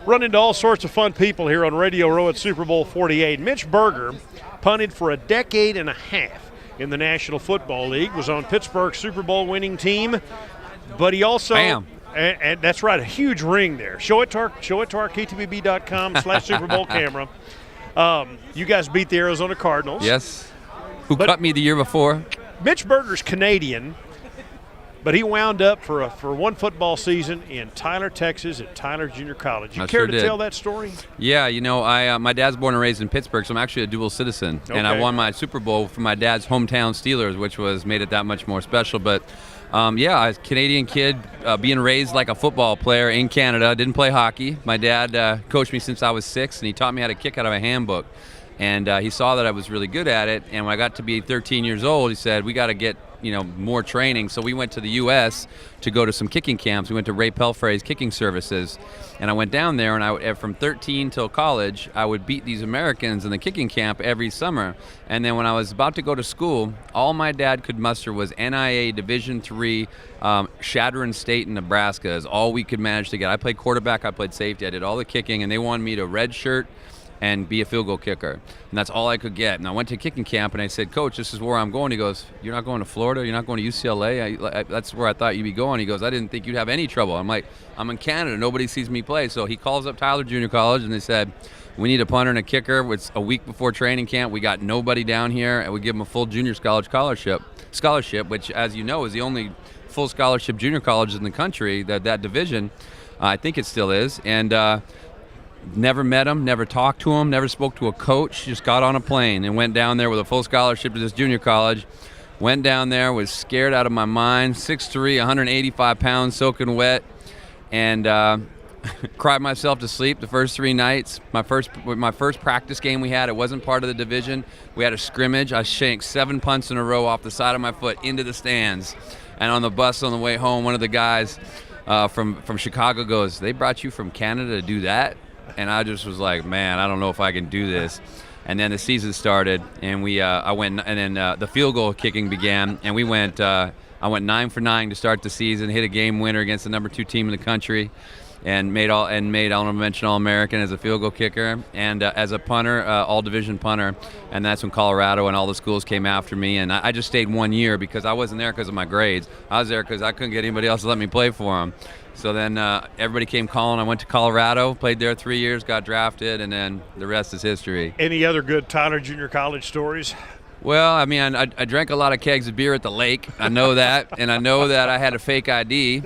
Run into all sorts of fun people here on Radio Row at Super Bowl XLVIII. Mitch Berger punted for a decade and a half in the National Football League, was on Pittsburgh's Super Bowl winning team, but he also and that's right, a huge ring there. Show it to our KTVB.com/Super Bowl camera. You guys beat the Arizona Cardinals. Yes. Who cut me the year before? Mitch Berger's Canadian, but he wound up for one football season in Tyler, Texas at Tyler Junior College. You care to tell that story? Yeah, you know, my dad's born and raised in Pittsburgh, so I'm actually a dual citizen. Okay. And I won my Super Bowl for my dad's hometown Steelers, which made it that much more special. But yeah, I was a Canadian kid, being raised like a football player in Canada. Didn't play hockey. My dad coached me since I was 6, and he taught me how to kick out of a handbook. And he saw that I was really good at it. And when I got to be 13 years old, he said, we got to get more training. So we went to the U.S. to go to some kicking camps. We went to Ray Pelfrey's kicking services. And I went down there, and from 13 till college, I would beat these Americans in the kicking camp every summer. And then when I was about to go to school, all my dad could muster was NIA Division III, Shadron State in Nebraska is all we could manage to get. I played quarterback, I played safety, I did all the kicking, and they wanted me to redshirt and be a field goal kicker. And that's all I could get. And I went to kicking camp, and I said, Coach, this is where I'm going. He goes, you're not going to Florida? You're not going to UCLA? That's where I thought you'd be going. He goes, I didn't think you'd have any trouble. I'm like, I'm in Canada. Nobody sees me play. So he calls up Tyler Junior College, and they said, we need a punter and a kicker. It's a week before training camp. We got nobody down here, and we give them a full junior college scholarship, which, as you know, is the only full scholarship junior college in the country, that division. I think it still is. And never met him, never talked to him, never spoke to a coach, just got on a plane and went down there with a full scholarship to this junior college. Went down there, was scared out of my mind, 6'3", 185 pounds, soaking wet, and cried myself to sleep the first 3 nights. My first practice game we had, it wasn't part of the division. We had a scrimmage. I shanked 7 punts in a row off the side of my foot into the stands. And on the bus on the way home, one of the guys from Chicago goes, they brought you from Canada to do that? And I just was like, man, I don't know if I can do this. And then the season started, and I went, and then the field goal kicking began, and I went 9 for 9 to start the season, hit a game winner against the number 2 team in the country, and made honorable mention All-American as a field goal kicker, and as a punter, all-division punter. And that's when Colorado and all the schools came after me, and I just stayed 1 year because I wasn't there because of my grades. I was there because I couldn't get anybody else to let me play for them. So then everybody came calling. I went to Colorado, played there 3 years, got drafted, and then the rest is history. Any other good Tyler Junior College stories? Well, I mean, I drank a lot of kegs of beer at the lake. I know that, and I know that I had a fake ID.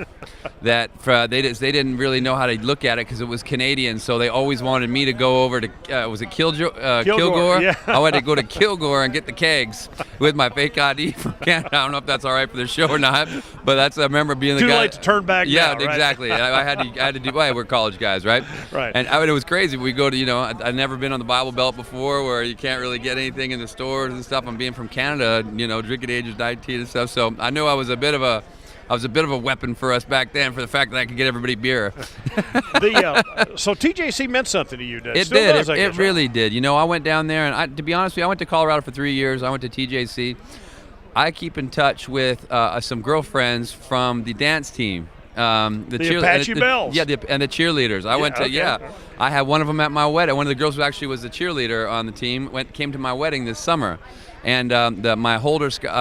That they didn't really know how to look at it because it was Canadian, so they always wanted me to go over to was it Kilgore? Yeah. I wanted to go to Kilgore and get the kegs with my fake ID from Canada. I don't know if that's all right for the show or not, but I remember being the guy. Too late to turn back. Yeah, now, right? Exactly. I had to do. Well, we're college guys, right? Right. And it was crazy. We go to I'd never been on the Bible Belt before, where you can't really get anything in the stores and stuff. I'm being from Canada, drinking age is 19 and stuff. So I knew I was a bit of a weapon for us back then for the fact that I could get everybody beer. So TJC meant something to you. It did. It really did. I went down there, and to be honest with you, I went to Colorado for 3 years. I went to TJC. I keep in touch with some girlfriends from the dance team. The Apache Bells. Yeah, and the cheerleaders. I went to, I had one of them at my wedding. One of the girls who actually was the cheerleader on the team came to my wedding this summer. And my holder, Scott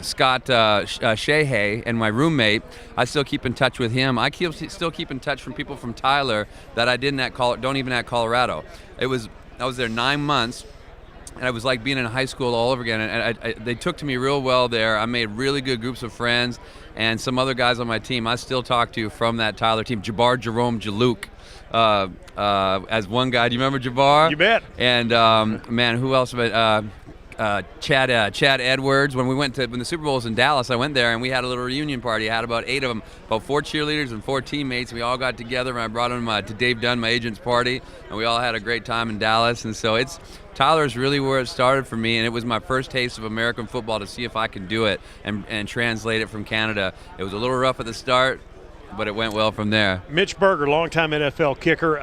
Shehay, and my roommate, I still keep in touch with him. I still keep in touch from people from Tyler that I don't even at Colorado. I was there 9 months, and it was like being in high school all over again. And they took to me real well there. I made really good groups of friends, and some other guys on my team I still talk to from that Tyler team. Jerome Jaluk. As one guy. Do you remember Jabbar? You bet. And man, who else? Chad Edwards. When the Super Bowl was in Dallas, I went there and we had a little reunion party. I had about 8 of them, about 4 cheerleaders and 4 teammates. We all got together, and I brought them to Dave Dunn, my agent's party, and we all had a great time in Dallas. And so Tyler's really where it started for me, and it was my first taste of American football to see if I can do it and translate it from Canada. It was a little rough at the start. it went well from there. Mitch Berger, longtime NFL kicker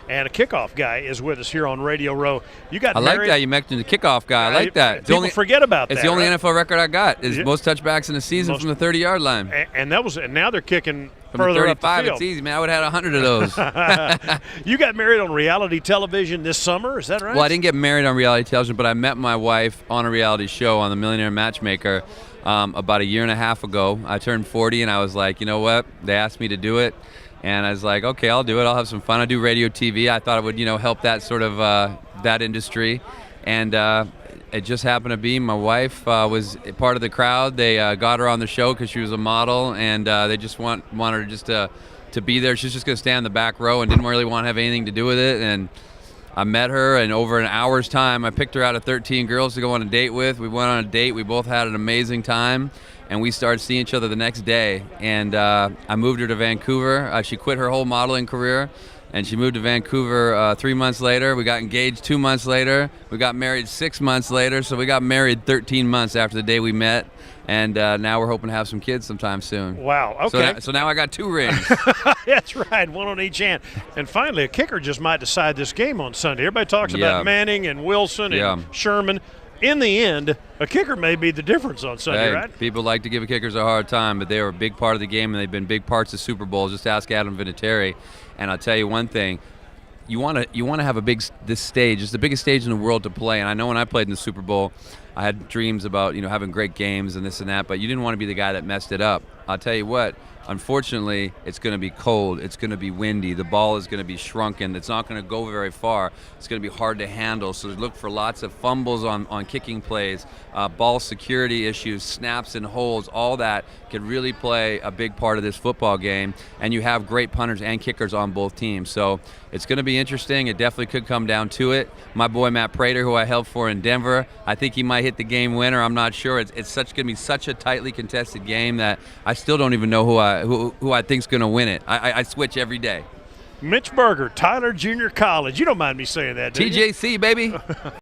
and a kickoff guy, is with us here on Radio Row. You got married. I like that you mentioned the kickoff guy. I like that. People forget about that. It's the only right? NFL record I got. Is most touchbacks in a season from the 30-yard line. And now they're kicking from further the 35. up the field. It's easy, man. I would have had 100 of those. You got married on reality television this summer, is that right? Well, I didn't get married on reality television, but I met my wife on a reality show on The Millionaire Matchmaker about a year and a half ago. I turned 40, and I was like, you know what? They asked me to do it. And I was like, okay, I'll do it. I'll have some fun. I do radio, TV. I thought it would, help that sort of that industry. And it just happened to be my wife was part of the crowd. They got her on the show because she was a model, and they just wanted her just to be there. She's just going to stand in the back row and didn't really want to have anything to do with it. And I met her, and over an hour's time, I picked her out of 13 girls to go on a date with. We went on a date. We both had an amazing time. And we started seeing each other the next day. And I moved her to Vancouver. She quit her whole modeling career, and she moved to Vancouver 3 months later. We got engaged 2 months later. We got married 6 months later. So we got married 13 months after the day we met. And now we're hoping to have some kids sometime soon. Wow, okay. So now I got 2 rings. That's right, one on each hand. And finally, a kicker just might decide this game on Sunday. Everybody talks about Manning and Wilson and Sherman. In the end, a kicker may be the difference on Sunday, right? People like to give kickers a hard time, but they are a big part of the game, and they've been big parts of Super Bowls. Just ask Adam Vinatieri. And I'll tell you one thing. You want to have this stage. It's the biggest stage in the world to play. And I know when I played in the Super Bowl, I had dreams about having great games and this and that, but you didn't want to be the guy that messed it up. I'll tell you what, unfortunately, it's going to be cold. It's going to be windy. The ball is going to be shrunken. It's not going to go very far. It's going to be hard to handle. So look for lots of fumbles on kicking plays, ball security issues, snaps and holds. All that could really play a big part of this football game. And you have great punters and kickers on both teams. So it's going to be interesting. It definitely could come down to it. My boy Matt Prater, who I helped for in Denver, I think he might hit the game winner. I'm not sure. It's going to be such a tightly contested game that I still don't even know who I think's going to win it. I switch every day. Mitch Berger, Tyler Junior College. You don't mind me saying that, do you? TJC, baby.